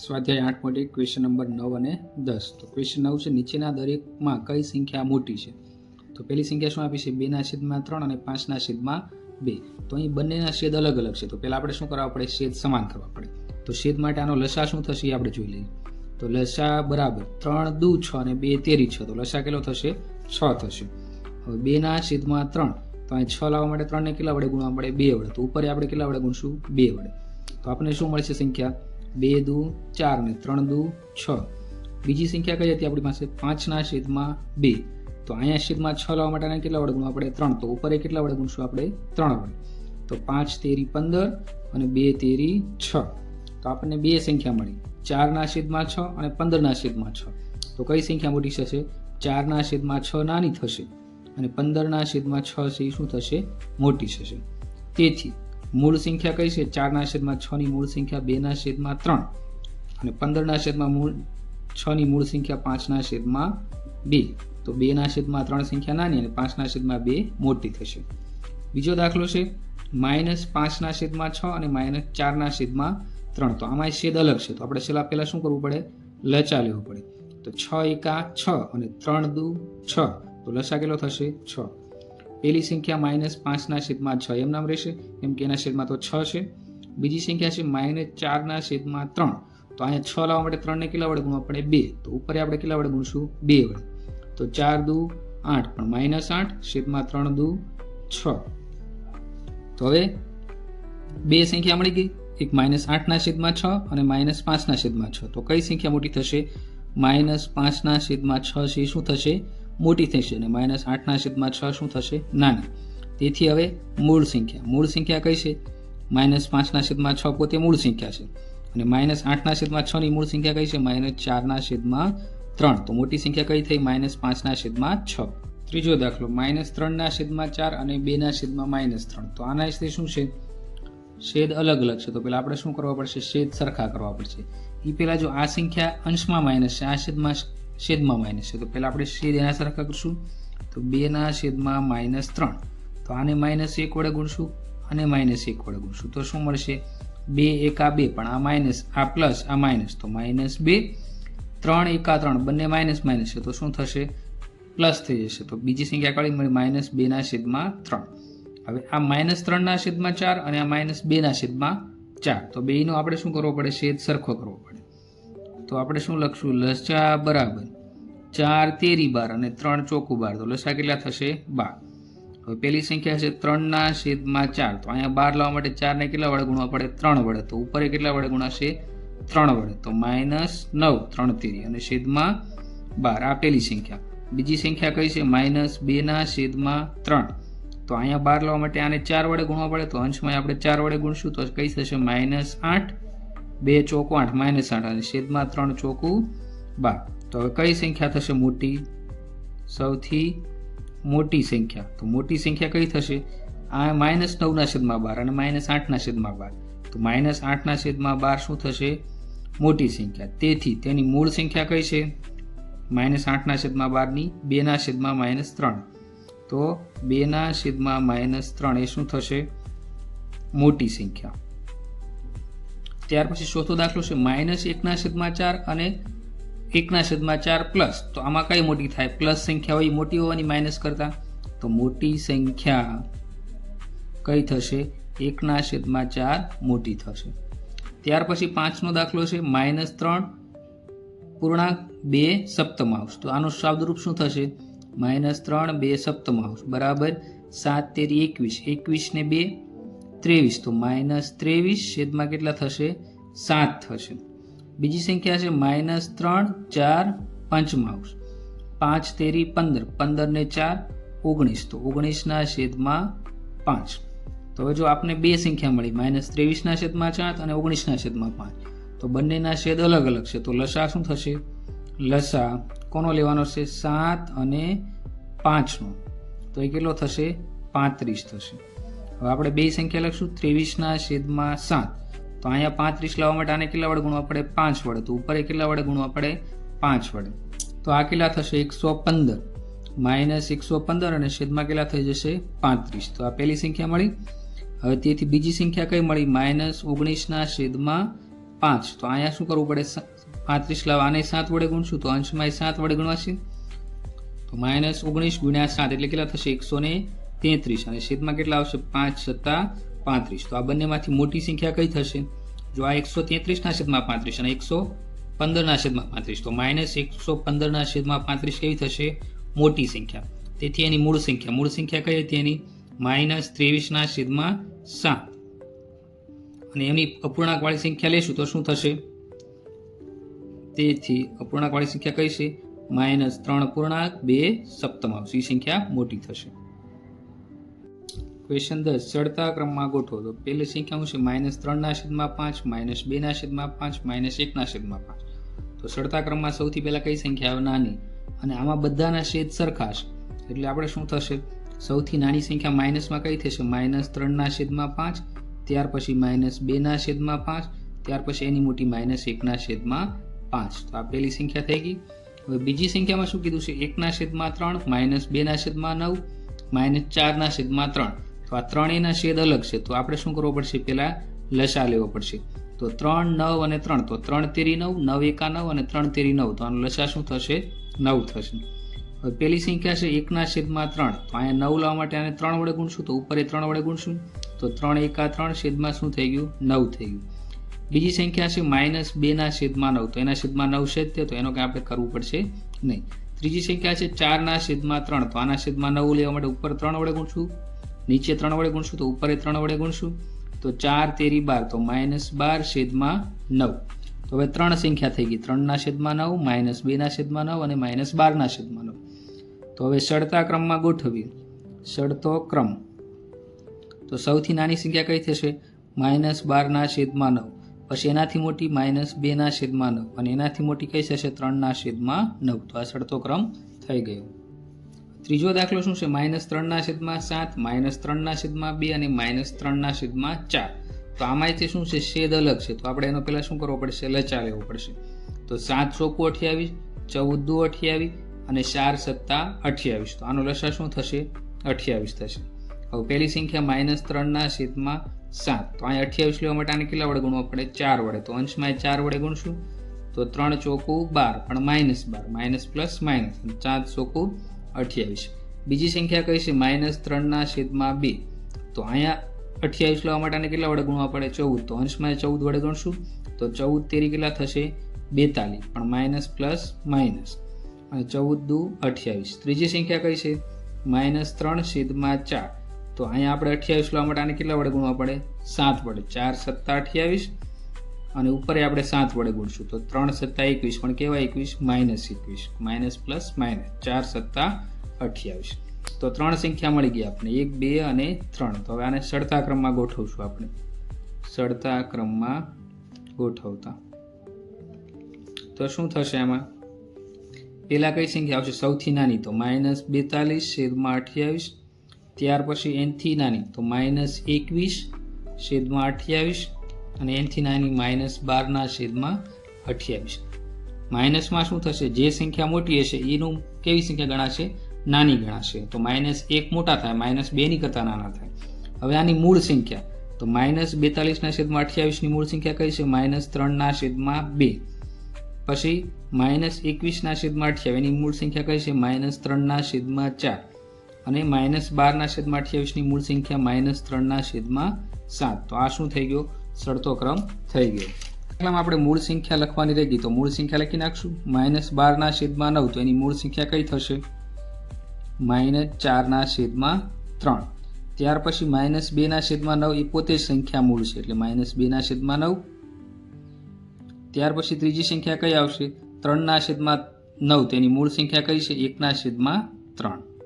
સ્વાધ્યાય 8.1 question number 9 અને 10. તો ક્વેશ્ચન 9 છે, નીચેના દરેકમાં કઈ સંખ્યા મોટી છે? તો પહેલી સંખ્યા શું આપી છે? 2/3 અને 5/2. તો અહીં બંનેના છેદ અલગ અલગ છે, તો પહેલા આપણે શું કરવા પડે? છેદ સમાન કરવા પડે. તો છેદ માટે આનો લસા શું થશે એ આપણે જોઈ લઈએ. તો લસા બરાબર 3 દુ 6 અને 2 તેરી 6. તો લસા કેટલો થશે? 6 થશે. હવે 2/3, તો અહીં 6 લાવવા માટે 3 ને કેટલા વડે ગુણવા પડે? 2 વડે. તો ઉપર આપણે કેટલા વડે ગુણશું? 2 વડે. તો આપણને શું મળશે સંખ્યા? 2 દુ 4 ને 3 દુ 6. બીજી સંખ્યા કઈ હતી આપણી પાસે? 5/2. તો અહીંયા છેદમાં 6 લાવવા માટે કેટલા વડે ગુણવા પડે? 3. તો ઉપર એ કેટલા વડે ગુણશું આપણે? 3 વડે. તો 5 તેરી 15 અને 2 તેરી 6. તો આપણને બે સંખ્યા મળી, 4/6 અને 15/6. તો કઈ સંખ્યા મોટી થશે? 4/6 નાની થશે અને 15/6 છે એ શું થશે? મોટી થશે. તેથી મૂળ સંખ્યા કઈ છે? 4/6 ની મૂળ સંખ્યા 2/3 અને 15/6 ની મૂળ સંખ્યા 5/2. તો 2/3 સંખ્યા નાની અને 5/2 મોટી થશે. બીજો દાખલો છે -5/6 અને -4/3. તો આમાં છેદ અલગ છે, તો આપણે પહેલા શું કરવું પડે? લચા લેવું પડે. તો 6 એકા 6 અને 3 દુ 6. તો લસા કેટલો થશે? 6. પહેલી સંખ્યા -5/6 એમ નામ રહેશે, કેમ કે એના છેદમાં તો 6 છે. બીજી સંખ્યા છે -4/3. તો અહીંયા 6 લાવવા માટે 3 ને કેટલા વડે ગુણવા પડે? 2. તો ઉપર આપણે કેટલા વડે ગુણશું? 2 વડે. તો 4 દુ 8 પણ -8 છેદમાં 3 દુ 6. તો હવે બે સંખ્યા મળી ગઈ, એક -8/6 અને -5/6. તો કઈ સંખ્યા મોટી થશે? -5/6 છે શું થશે? મોટી થશે અને -8/6 શું થશે? નાની. તેથી હવે મૂળ સંખ્યા કઈ છે? -5/6 પોતે મૂળ સંખ્યા છે અને -8/6 ની મૂળ સંખ્યા કઈ છે? -4/3. તો મોટી સંખ્યા કઈ થઈ? -5/6. ત્રીજો દાખલો -3/4 અને 2/3. તો આના વિશે શું છે? છેદ અલગ અલગ છે, તો પેલા આપણે શું કરવા પડશે? છેદ સરખા કરવા પડશે. એ પેલા જો આ સંખ્યા અંશમાં માઇનસ છે, આ છેદમાં માઇનસ છે, તો પેલા આપણે છેદ એના સરખા કરશું. તો 2/3. તો આને -1 વડે ગુણશું અને -1 વડે ગુણશું. તો શું મળશે? 2 એકા 2 પણ આ માઇનસ, આ પ્લસ, આ માઇનસ, તો -2. 3 એકા 3 બંને માઇનસ છે, તો શું થશે? પ્લસ થઈ જશે. તો બીજી સંખ્યા કઈ મળી? -2/3. હવે આ -3/4 અને આ -2/4. તો બેયનો આપણે શું કરવો પડે? છેદ સરખો કરવો પડે. તો આપણે શું લખશું? લસા બરાબર 4 તેરી 12 અને 3 ચોકું 12. તો લસા કેટલા થશે? 12. હવે પેલી સંખ્યા છે 3/4. તો અહીંયા 12 લાવવા માટે 4 ને કેટલા વડે ગુણવા પડે? 3 વડે. તો ઉપર એ કેટલા વડે ગુણાશે? 3 વડે. તો -9 3 તેરી અને છેદમાં 12. આ પેલી સંખ્યા. બીજી સંખ્યા કઈ છે? -2/3. તો અહીંયા 12 લાવવા માટે આને 4 વડે ગુણવા પડે, તો અંશમાં આપણે 4 વડે ગુણશું તો કઈ થશે? -8. 2 ચોકું 8 -8 અને છેદમાં 3 ચોકું 12. તો હવે કઈ સંખ્યા થશે મોટી? સૌથી મોટી સંખ્યા. તો મોટી સંખ્યા કઈ થશે? આ -9/12 અને -8/12. તો -8/12 શું થશે? મોટી સંખ્યા. તેથી તેની મૂળ સંખ્યા કઈ છે? -8/12 ની 2/3. તો 2/3 એ શું થશે? મોટી સંખ્યા. ત્યાર પછી ચોથો દાખલો છે -1/4 અને 1/4 પ્લસ. તો આમાં કઈ મોટી થાય? પ્લસ સંખ્યા હોય મોટી હોવાની માઇનસ કરતા. તો મોટી સંખ્યા કઈ થશે? 1/4 મોટી થશે. ત્યાર પછી પાંચમો દાખલો છે -3.2 તો આનું શબ્દરૂપ શું થશે? -3.2 બરાબર 7 તેરી 21. 21 ને 2 23. તો -23 છેદમાં કેટલા થશે? 7 થશે. બીજી સંખ્યા છે -3 4/5. 5 તેરી 15. 15 ને 4 19. તો 19/5. તો હવે જો આપણે બે સંખ્યા મળી, -23/4 અને 19/5. તો બંનેના છેદ અલગ અલગ છે, તો લસા શું થશે? લસા કોનો લેવાનો છે? 7 અને 5 નો. તો એ કેટલો થશે? 35 થશે. હવે આપણે બે સંખ્યા લખશું 23/7. તો અહીંયા 35 લાવવા માટે આને કેટલા વડે ગુણવા પડે? 5 વડે. તો ઉપર એ કેટલા વડે ગુણવા પડે? 5 વડે. તો આ કેટલા થશે? 115. -115 અને છેદમાં કેટલા થઈ જશે? 35. તો આ પહેલી સંખ્યા મળી. હવે તેથી બીજી સંખ્યા કઈ મળી? -19/5. 5 તો અહીંયા શું કરવું પડે 35 લાવવા આને 7 વડે ગુણશું તો અંશમાં 7 વડે ગુણવાશે તો -19 ગુણ્યા 7 એટલે કેટલા થશે 133 અને છેદમાં કેટલા આવશે 5 + 35 તો આ બંનેમાંથી મોટી સંખ્યા કઈ થશે જો આ 133 ના છેદમાં 35 અને 115 ના છેદમાં 35 તો -115 ના છેદમાં 35 કેવી થશે મોટી સંખ્યા તેથી એની મૂળ સંખ્યા કઈ હતી એની -23 ના છેદમાં 7 અને એની અપૂર્ણાંકવાળી સંખ્યા લેશું તો શું થશે તેથી અપૂર્ણાંકવાળી સંખ્યા કઈ છે -3.2 એ સંખ્યા મોટી થશે ક્વેશ્ચન 10 ચડતા ક્રમમાં ગોઠવો તો પહેલી સંખ્યા શું છે -3 ના છેદમાં 5 -2 ના છેદમાં 5 -1 ના છેદમાં 5 તો ચડતા ક્રમમાં સૌથી પહેલા કઈ સંખ્યા આવે નાની અને આમાં બધાના છેદ સરખા છે એટલે આપણે શું થશે સૌથી નાની સંખ્યા માઇનસમાં કઈ થશે -3 ના છેદમાં 5 ત્યાર પછી -2 ના છેદમાં 5 ત્યાર પછી એની મોટી -1 ના છેદમાં 5 તો આ પહેલી સંખ્યા થઈ ગઈ હવે બીજી સંખ્યામાં શું કીધું છે 1 ના છેદમાં 3 -2 ના છેદમાં 9 -4 ના છેદમાં 3 તો આ ત્રણેયના છેદ અલગ છે તો આપણે શું કરવું પડશે પહેલા લસા લેવો પડશે તો 3 9 અને 3 તો 3 તેરી 9 9 એકા 9 અને 3 તેરી 9 તો આનો લસા શું થશે 9 થશે હવે પહેલી સંખ્યા છે 1 ના છેદમાં 3 તો અહીંયા 9 લાવવા માટે આને 3 વડે ગુણશું તો ઉપર 3 વડે ગુણશું તો 3 એકા 3 છેદમાં શું થઈ ગયું 9 થઈ ગયું બીજી સંખ્યા છે -2 ના છેદમાં 9 તો એના છેદમાં 9 છેદ છે તો એનો કંઈ આપણે કરવું પડશે નહીં ત્રીજી સંખ્યા છે 4 ના છેદમાં 3 તો આના છેદમાં 9 લેવા માટે ઉપર 3 વડે ગુણશું નીચે 3 વડે ગુણશું તો ઉપર 3 વડે ગુણશું તો 4 તેરી 12 તો -12 છેદમાં 9 તો હવે 3 સંખ્યા થઈ ગઈ 3 ના છેદમાં 9 -2 ના છેદમાં 9 અને -12 ના છેદમાં 9 તો હવે ચડતા ક્રમમાં ગોઠવીએ ચડતો ક્રમ તો સૌથી નાની સંખ્યા કઈ થશે -12 ના છેદમાં 9 પછી એનાથી મોટી -2 ના છેદમાં 9 અને એનાથી મોટી કઈ થશે 3 ના છેદમાં 9 તો આ ચડતો ક્રમ થઈ ગયો ત્રીજો દાખલો શું છે -3 ના છેદમાં 7 -3 ના છેદમાં 2 અને -3 ના છેદમાં 4 તો આમાંથી શું છે છેદ અલગ છે તો આપણે એનો પહેલા શું કરવો પડશે લચા લેવો પડશે તો 7 ચોકુ 28 14 દુ 28 અને 4 સત્તા 28 તો આનો લસા શું થશે 28 થશે હવે પહેલી સંખ્યા -3 ના છેદમાં 7 તો અહીં 28 લેવા માટે આને કેટલા વડે ગુણવા પડે 4 વડે તો અંશમાં 4 વડે ગુણશું તો 3 ચોકું 12 પણ -12 માઇનસ પ્લસ માઇનસ 4 ચોકું 28 બીજી સંખ્યા કઈ છે -3 ના છેદમાં 2 તો અહીંયા 28 લેવા માટે આને કેટલા વડે ગુણવા પડે 14 તો અંશમાં 14 વડે ગુણશું તો 14 તેરી કેટલા થશે 42 પણ માઇનસ પ્લસ માઇનસ અને 14 દુ 28 ત્રીજી સંખ્યા કઈ છે -3 છેદમાં 4 તો અહીંયા આપણે 28 લેવા માટે આને કેટલા વડે ગુણવા પડે 7 વડે 4 સત્તા 28 અને ઉપર આપણે 7 વડે ગુણશું તો 3 સત્તા 21 પણ કેવા 21 માઇનસ પ્લસ માઇનસ 4 સત્તા 28 તો 3 સંખ્યા મળી ગઈ આપણે 1 2 અને 3 તો હવે આને ચડતા ક્રમમાં ગોઠવશું આપણે ચડતા ક્રમમાં ગોઠવતા તો શું થશે આમાં પહેલા કઈ સંખ્યા આવશે સૌથી નાની તો -42 છેદમાં 28 ત્યાર પછી એનથી નાની તો -21 છેદમાં 28 અને એનથી નાની -12 ના છેદમાં 28 માઇનસમાં શું થશે જે સંખ્યા મોટી હશે એનું કેવી સંખ્યા ગણાશે નાની ગણાશે તો -1 મોટા થાય -2 ની કરતા નાના થાય હવે આની મૂળ સંખ્યા તો -42 ના છેદમાં 28 ની મૂળ સંખ્યા કઈ છે -3 ના છેદમાં 2 પછી -21 ના છેદમાં 28 એની મૂળ સંખ્યા કઈ છે -3 ના છેદમાં 4 અને -12 ના છેદમાં 28 ની મૂળ સંખ્યા -3 ના છેદમાં 7 તો આ શું થઈ ગયો ચડતો ક્રમ થઈ ગયો દાખલામાં આપણે મૂળ સંખ્યા લખવાની રહી ગઈ તો મૂળ સંખ્યા લખી નાખશું -12 ના છેદમાં 9 તો એની મૂળ સંખ્યા કઈ થશે -4 ના છેદમાં 3 ત્યાર પછી -2 ના છેદમાં 9 એ પોતે જ સંખ્યા મૂળ છે એટલે -2 ના છેદમાં 9 ત્યાર પછી ત્રીજી સંખ્યા કઈ આવશે 3 ના છેદમાં 9 તેની મૂળ સંખ્યા કઈ છે 1 ના છેદમાં 3